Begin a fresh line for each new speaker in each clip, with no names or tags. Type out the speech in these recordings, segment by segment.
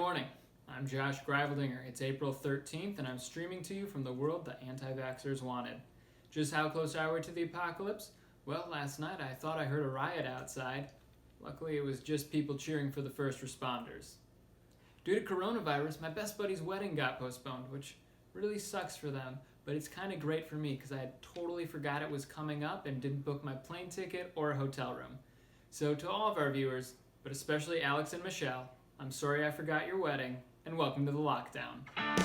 morning. I'm Josh Greiveldinger. It's April 13th, and I'm streaming to you from the world the anti-vaxxers wanted. Just how close are we to the apocalypse? Well, last night I thought I heard a riot outside. Luckily, it was just people cheering for the first responders. Due to coronavirus, my best buddy's wedding got postponed, which really sucks for them, but it's kind of great for me because I had totally forgot it was coming up and didn't book my plane ticket or a hotel room. So to all of our viewers, but especially Alex and Michelle, I'm sorry I forgot your wedding, and welcome to the lockdown. I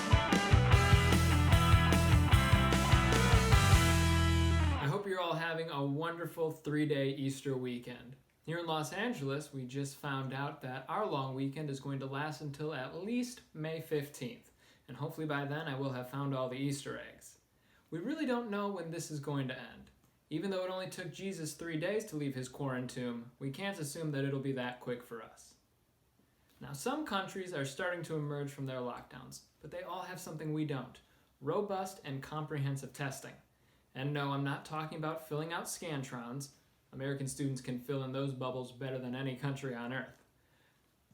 hope you're all having a wonderful 3-day Easter weekend. Here in Los Angeles, we just found out that our long weekend is going to last until at least May 15th, and hopefully by then I will have found all the Easter eggs. We really don't know when this is going to end. Even though it only took Jesus 3 days to leave his quarantine, we can't assume that it'll be that quick for us. Now, some countries are starting to emerge from their lockdowns, but they all have something we don't: robust and comprehensive testing. And no, I'm not talking about filling out scantrons. American students can fill in those bubbles better than any country on earth.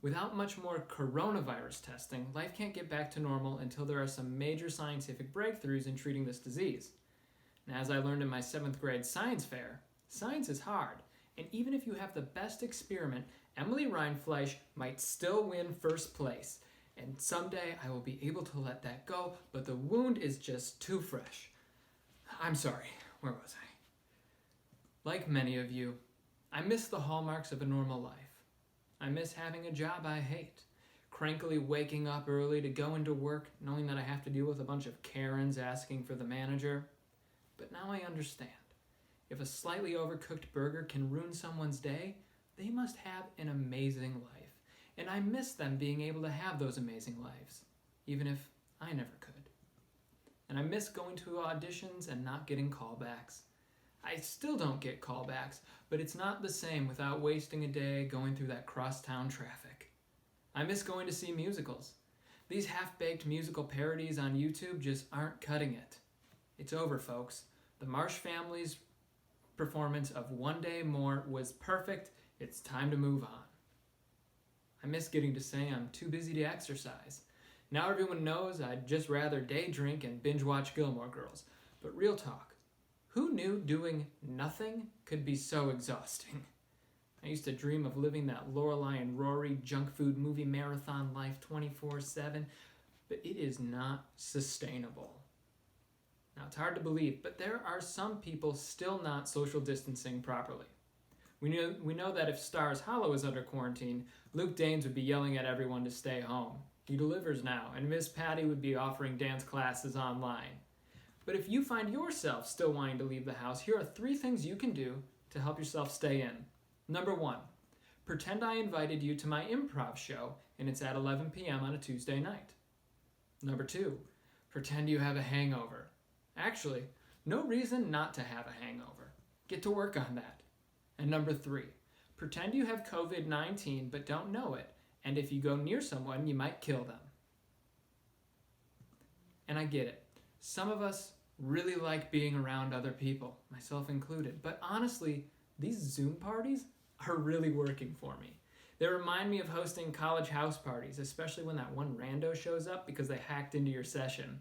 Without much more coronavirus testing, life can't get back to normal until there are some major scientific breakthroughs in treating this disease. And as I learned in my 7th grade science fair, science is hard, and even if you have the best experiment, Emily Rindfleisch might still win first place. And someday I will be able to let that go, but the wound is just too fresh. I'm sorry, where was I? Like many of you, I miss the hallmarks of a normal life. I miss having a job I hate, crankily waking up early to go into work, knowing that I have to deal with a bunch of Karens asking for the manager. But now I understand. If a slightly overcooked burger can ruin someone's day, they must have an amazing life. And I miss them being able to have those amazing lives, even if I never could. And I miss going to auditions and not getting callbacks. I still don't get callbacks, but it's not the same without wasting a day going through that crosstown traffic. I miss going to see musicals. These half-baked musical parodies on YouTube just aren't cutting it. It's over, folks. The Marsh family's performance of One Day More was perfect. It's time to move on. I miss getting to say I'm too busy to exercise. Now everyone knows I'd just rather day drink and binge watch Gilmore Girls. But real talk, who knew doing nothing could be so exhausting? I used to dream of living that Lorelai and Rory junk food movie marathon life 24/7, but it is not sustainable. Now, it's hard to believe, but there are some people still not social distancing properly. We know that if Stars Hollow is under quarantine, Luke Danes would be yelling at everyone to stay home. He delivers now, and Miss Patty would be offering dance classes online. But if you find yourself still wanting to leave the house, here are 3 things you can do to help yourself stay in. Number 1, pretend I invited you to my improv show, and it's at 11 p.m. on a Tuesday night. Number 2, pretend you have a hangover. Actually, no reason not to have a hangover. Get to work on that. And number 3, pretend you have COVID-19 but don't know it, and if you go near someone, you might kill them. And I get it. Some of us really like being around other people, myself included, but honestly, these Zoom parties are really working for me. They remind me of hosting college house parties, especially when that one rando shows up because they hacked into your session.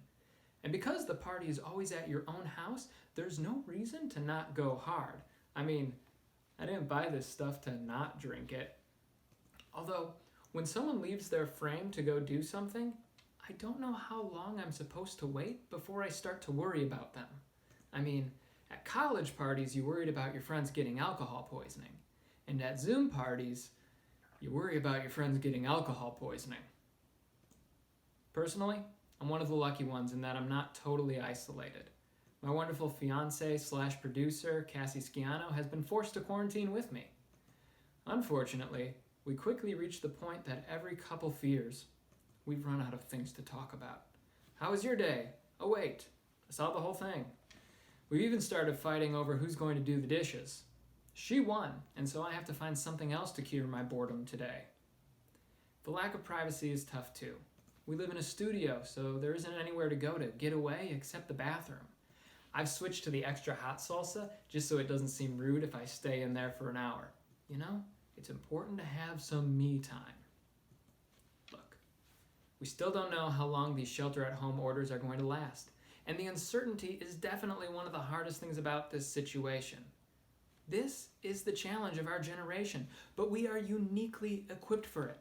And because the party is always at your own house, there's no reason to not go hard. I mean, I didn't buy this stuff to not drink it. Although, when someone leaves their frame to go do something, I don't know how long I'm supposed to wait before I start to worry about them. I mean, at college parties, you worried about your friends getting alcohol poisoning. And at Zoom parties, you worry about your friends getting alcohol poisoning. Personally, I'm one of the lucky ones in that I'm not totally isolated. My wonderful fiancé/producer, Cassie Schiano, has been forced to quarantine with me. Unfortunately, we quickly reached the point that every couple fears. We've run out of things to talk about. How was your day? Oh wait, I saw the whole thing. We've even started fighting over who's going to do the dishes. She won, and so I have to find something else to cure my boredom today. The lack of privacy is tough too. We live in a studio, so there isn't anywhere to go to get away except the bathroom. I've switched to the extra hot salsa just so it doesn't seem rude if I stay in there for an hour. You know, it's important to have some me time. Look, We still don't know how long these shelter-at-home orders are going to last, and the uncertainty is definitely one of the hardest things about this situation. This is the challenge of our generation, but we are uniquely equipped for it.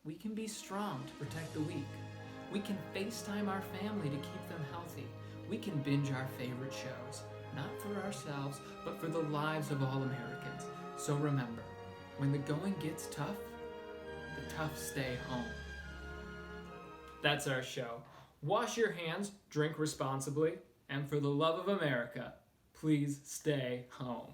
We can be strong to protect the weak. We can FaceTime our family to keep them healthy. We can binge our favorite shows, not for ourselves, but for the lives of all Americans. So remember, when the going gets tough, the tough stay home. That's our show. Wash your hands, drink responsibly, and for the love of America, please stay home.